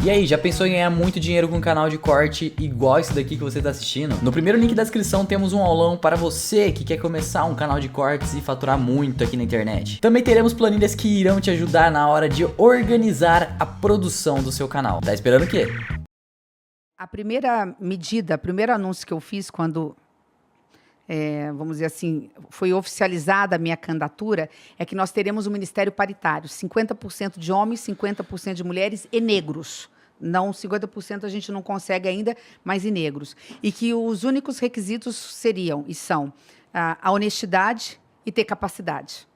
E aí, já pensou em ganhar muito dinheiro com um canal de corte igual esse daqui que você está assistindo? No primeiro link da descrição temos um aulão para você que quer começar um canal de cortes e faturar muito aqui na internet. Também teremos planilhas que irão te ajudar na hora de organizar a produção do seu canal. Tá esperando o quê? A primeira medida, o primeiro anúncio que eu fiz quando, vamos dizer assim, foi oficializada a minha candidatura, é que nós teremos um ministério paritário, 50% de homens, 50% de mulheres e negros. Não, 50% a gente não consegue ainda, mas e negros. E que os únicos requisitos seriam e são a honestidade e ter capacidade.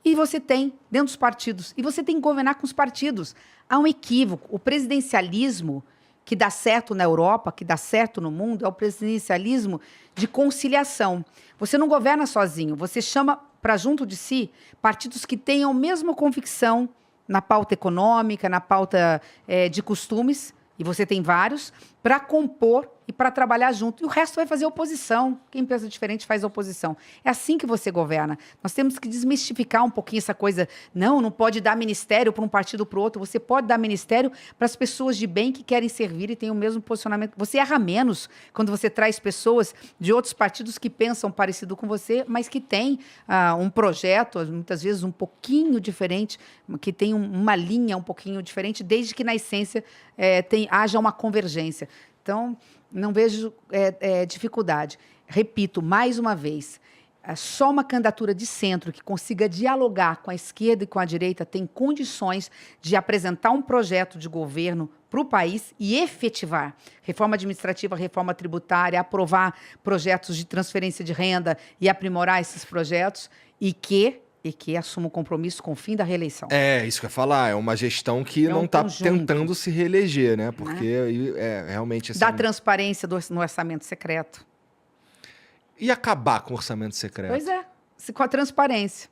E você tem dentro dos partidos, e você tem que governar com os partidos. Há um equívoco. O presidencialismo que dá certo na Europa, que dá certo no mundo, é o presidencialismo de conciliação. Você não governa sozinho, você chama para junto de si partidos que tenham a mesma convicção na pauta econômica, na pauta de costumes, e você tem vários, para compor e para trabalhar junto. E o resto vai fazer oposição. Quem pensa diferente faz oposição. É assim que você governa. Nós temos que desmistificar um pouquinho essa coisa. Não pode dar ministério para um partido ou para o outro. Você pode dar ministério para as pessoas de bem que querem servir e têm o mesmo posicionamento. Você erra menos quando você traz pessoas de outros partidos que pensam parecido com você, mas que têm um projeto, muitas vezes um pouquinho diferente, que tem uma linha um pouquinho diferente, desde que na essência haja uma convergência. Então, não vejo dificuldade. Repito, mais uma vez, só uma candidatura de centro que consiga dialogar com a esquerda e com a direita tem condições de apresentar um projeto de governo para o país e efetivar reforma administrativa, reforma tributária, aprovar projetos de transferência de renda e aprimorar esses projetos e que assuma o compromisso com o fim da reeleição. É, isso que eu ia falar, é uma gestão que não está tentando se reeleger, né? Porque realmente... Dá transparência no orçamento secreto. E acabar com o orçamento secreto? Pois é, com a transparência.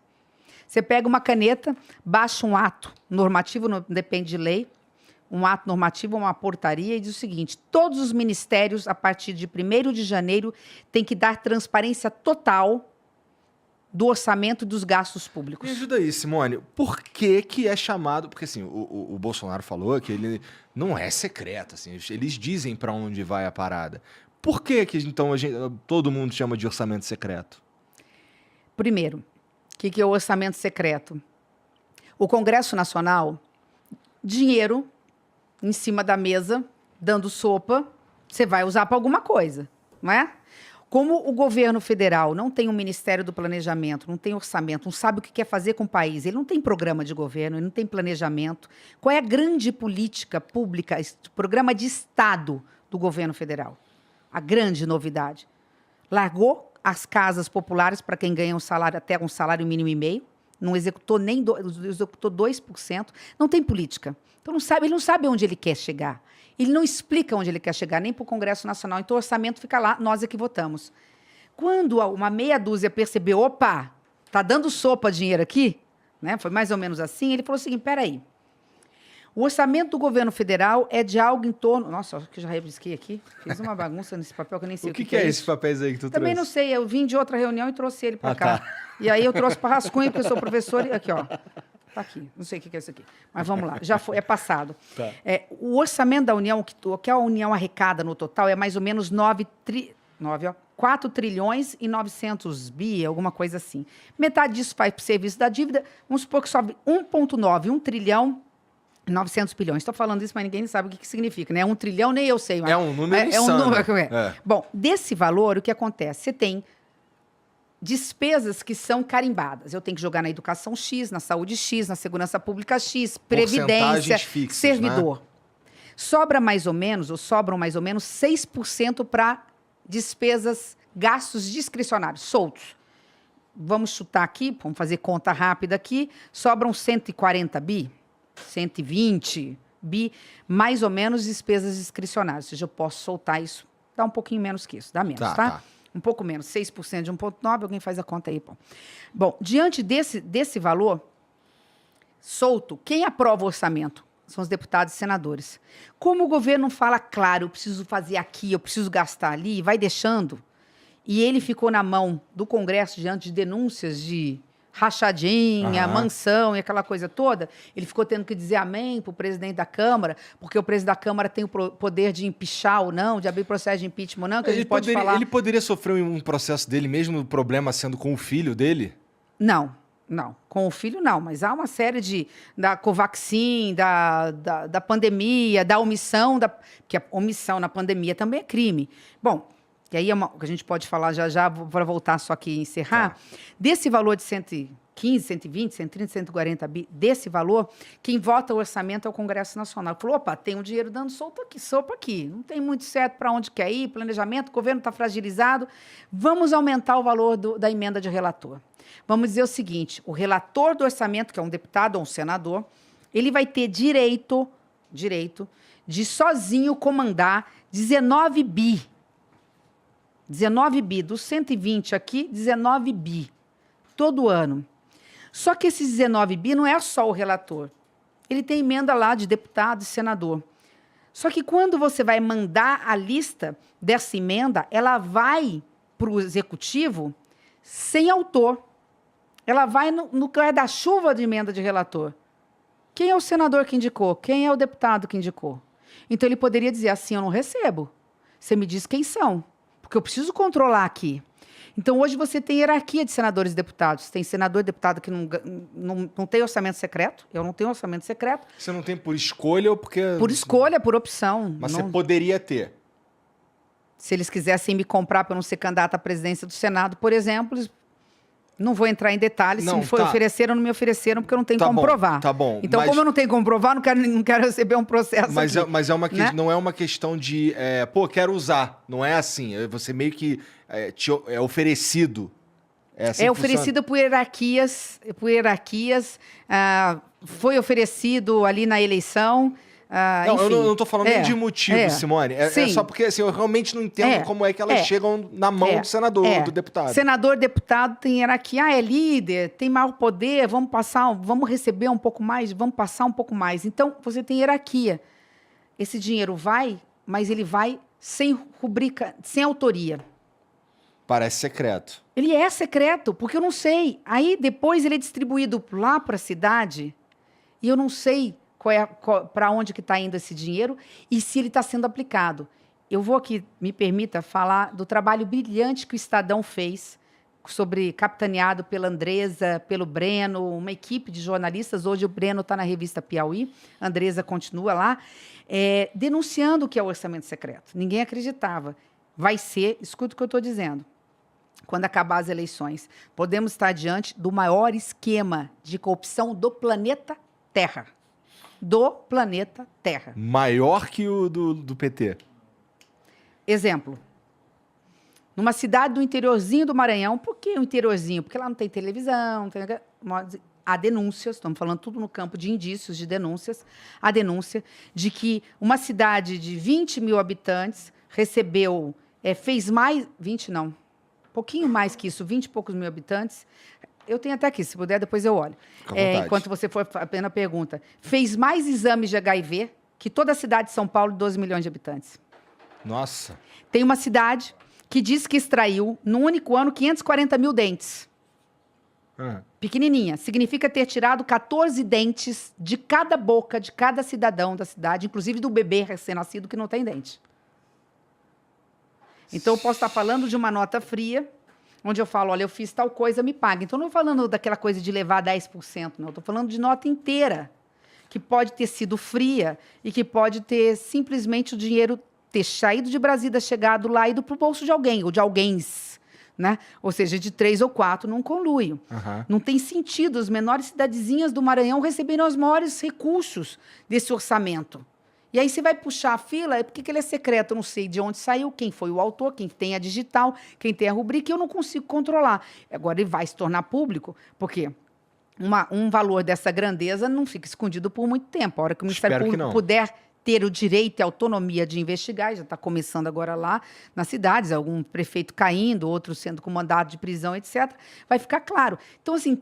Você pega uma caneta, baixa um ato normativo, não depende de lei, um ato normativo, uma portaria, e diz o seguinte: todos os ministérios, a partir de 1º de janeiro, têm que dar transparência total do orçamento e dos gastos públicos. Me ajuda aí, Simone. Por que é chamado... Porque, assim, o Bolsonaro falou que ele não é secreto, assim, eles dizem para onde vai a parada. Por que então, todo mundo chama de orçamento secreto? Primeiro, o que é o orçamento secreto? O Congresso Nacional, dinheiro em cima da mesa, dando sopa, você vai usar para alguma coisa, não é? Como o governo federal não tem um Ministério do Planejamento, não tem orçamento, não sabe o que quer fazer com o país, ele não tem programa de governo, ele não tem planejamento. Qual é a grande política pública, programa de Estado do governo federal? A grande novidade. Largou as casas populares para quem ganha até um salário mínimo e meio, não executou executou 2%, não tem política. Então ele não sabe onde ele quer chegar. Ele não explica onde ele quer chegar, nem para o Congresso Nacional. Então, o orçamento fica lá, nós é que votamos. Quando uma meia dúzia percebeu, opa, está dando sopa dinheiro aqui, né? Foi mais ou menos assim, ele falou o seguinte: peraí, o orçamento do governo federal é de algo em torno... Nossa, acho que já rebrisquei aqui, fiz uma bagunça nesse papel que eu nem sei o que é esses papéis aí que tu Também trouxe? não sei, eu vim de outra reunião e trouxe ele para cá. Tá. E aí eu trouxe para rascunho, porque eu sou professor, e aqui, ó. Tá aqui, não sei o que é isso aqui. Mas vamos lá, já foi, é passado. Tá. O orçamento da União, o que a União arrecada no total é mais ou menos 4 trilhões e 900 bi, alguma coisa assim. Metade disso vai para o serviço da dívida, vamos supor que sobe 1,9, 1 trilhão e 900 bilhões. Estou falando isso, mas ninguém sabe o que significa, né? 1 trilhão, nem eu sei. Mas é um número insano. É um número. Bom, desse valor, o que acontece? Você tem despesas que são carimbadas. Eu tenho que jogar na educação X, na saúde X, na segurança pública X, previdência, fixas, servidor. Né? Sobram mais ou menos 6% para despesas, gastos discricionários, soltos. Vamos chutar aqui, vamos fazer conta rápida aqui, sobram 140 bi, 120 bi, mais ou menos despesas discricionárias. Ou seja, eu posso soltar isso, dá um pouquinho menos que isso, dá menos, tá? Um pouco menos, 6% de 1,9, alguém faz a conta aí. Bom, diante desse valor solto, quem aprova o orçamento? São os deputados e senadores. Como o governo não fala, claro, eu preciso fazer aqui, eu preciso gastar ali, e vai deixando, e ele ficou na mão do Congresso diante de denúncias de rachadinha, mansão e aquela coisa toda, ele ficou tendo que dizer amém para o presidente da Câmara, porque o presidente da Câmara tem o poder de empichar ou não, de abrir processo de impeachment ou não, que a gente pode falar... Ele poderia sofrer um processo dele mesmo, o problema sendo com o filho dele? Não. Com o filho não, mas há uma série da Covaxin, da pandemia, da omissão, porque a omissão na pandemia também é crime. Bom, e aí o que a gente pode falar já para voltar só aqui e encerrar. Tá. Desse valor de 115, 120, 130, 140 bi, desse valor, quem vota o orçamento é o Congresso Nacional. Falou, opa, tem um dinheiro dando sopa aqui, não tem muito certo para onde quer ir, planejamento, o governo está fragilizado, vamos aumentar o valor da emenda de relator. Vamos dizer o seguinte, o relator do orçamento, que é um deputado ou um senador, ele vai ter direito de sozinho comandar 19 bi. 19 bi, dos 120 aqui, 19 bi, todo ano. Só que esses 19 bi não é só o relator. Ele tem emenda lá de deputado e senador. Só que quando você vai mandar a lista dessa emenda, ela vai para o executivo sem autor. Ela vai no guarda-chuva de emenda de relator. Quem é o senador que indicou? Quem é o deputado que indicou? Então, ele poderia dizer assim, eu não recebo. Você me diz quem são, porque eu preciso controlar aqui. Então, hoje você tem hierarquia de senadores e deputados. Tem senador e deputado que não tem orçamento secreto. Eu não tenho orçamento secreto. Você não tem por escolha ou porque... Por escolha, por opção. Mas não... você poderia ter. Se eles quisessem me comprar para eu não ser candidato à presidência do Senado, por exemplo... Não vou entrar em detalhes, se me ofereceram ou não me ofereceram, porque eu não tenho como provar. Tá bom. Então, como eu não tenho como provar, não quero receber um processo mas aqui. Mas não é uma questão de, quero usar. Não é assim. Você meio que é oferecido. É assim oferecido por hierarquias. Foi oferecido ali na eleição. Eu não estou falando nem de motivo, Simone. É só porque assim, eu realmente não entendo como é que elas chegam na mão do senador, do deputado. Senador, deputado tem hierarquia, é líder, tem maior poder, vamos receber um pouco mais, vamos passar um pouco mais. Então, você tem hierarquia. Esse dinheiro vai, mas ele vai sem rubrica, sem autoria. Parece secreto. Ele é secreto, porque eu não sei. Aí, depois, ele é distribuído lá para a cidade e eu não sei para onde que está indo esse dinheiro e se ele está sendo aplicado. Eu vou aqui, me permita, falar do trabalho brilhante que o Estadão fez, capitaneado pela Andresa, pelo Breno, uma equipe de jornalistas. Hoje o Breno está na revista Piauí, a Andresa continua lá, denunciando o que é o orçamento secreto. Ninguém acreditava. Vai ser, escuta o que eu estou dizendo, quando acabar as eleições, podemos estar diante do maior esquema de corrupção do planeta Terra. Do planeta Terra. Maior que o do PT. Exemplo. Numa cidade do interiorzinho do Maranhão. Por que o interiorzinho? Porque lá não tem televisão. Há denúncias, estamos falando tudo no campo de indícios, de denúncias. Há denúncia de que uma cidade de 20 mil habitantes recebeu, fez mais... 20 não. Pouquinho mais que isso, 20 e poucos mil habitantes... Eu tenho até aqui, se puder, depois eu olho. Enquanto você for apenas a pergunta. Fez mais exames de HIV que toda a cidade de São Paulo, 12 milhões de habitantes. Nossa. Tem uma cidade que diz que extraiu, num único ano, 540 mil dentes. Pequenininha. Significa ter tirado 14 dentes de cada boca, de cada cidadão da cidade, inclusive do bebê recém-nascido que não tem dente. Então, eu posso estar falando de uma nota fria, onde eu falo, olha, eu fiz tal coisa, me paga. Então, não estou falando daquela coisa de levar 10%, não. Estou falando de nota inteira, que pode ter sido fria e que pode ter simplesmente o dinheiro ter saído de Brasília, chegado lá e ido para o bolso de alguém, ou de alguéms, né? Ou seja, de 3 ou 4 num conluio. Não tem sentido as menores cidadezinhas do Maranhão receberem os maiores recursos desse orçamento. E aí você vai puxar a fila, por que ele é secreto? Eu não sei de onde saiu, quem foi o autor, quem tem a digital, quem tem a rubrica, eu não consigo controlar. Agora ele vai se tornar público, porque um valor dessa grandeza não fica escondido por muito tempo. A hora que o Ministério Público puder ter o direito e a autonomia de investigar, já está começando agora lá nas cidades, algum prefeito caindo, outro sendo com mandado de prisão, etc., vai ficar claro. Então, assim,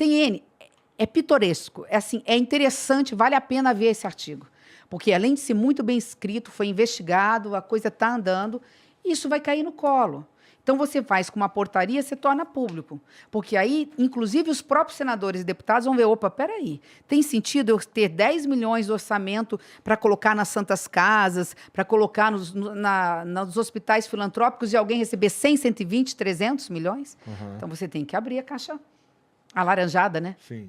é pitoresco, é interessante, vale a pena ver esse artigo. Porque, além de ser muito bem escrito, foi investigado, a coisa está andando, e isso vai cair no colo. Então, você faz com uma portaria, você torna público. Porque aí, inclusive, os próprios senadores e deputados vão ver, opa, peraí, tem sentido eu ter 10 milhões de orçamento para colocar nas santas casas, para colocar nos hospitais filantrópicos e alguém receber 100, 120, 300 milhões? Então, você tem que abrir a caixa alaranjada, né? Sim.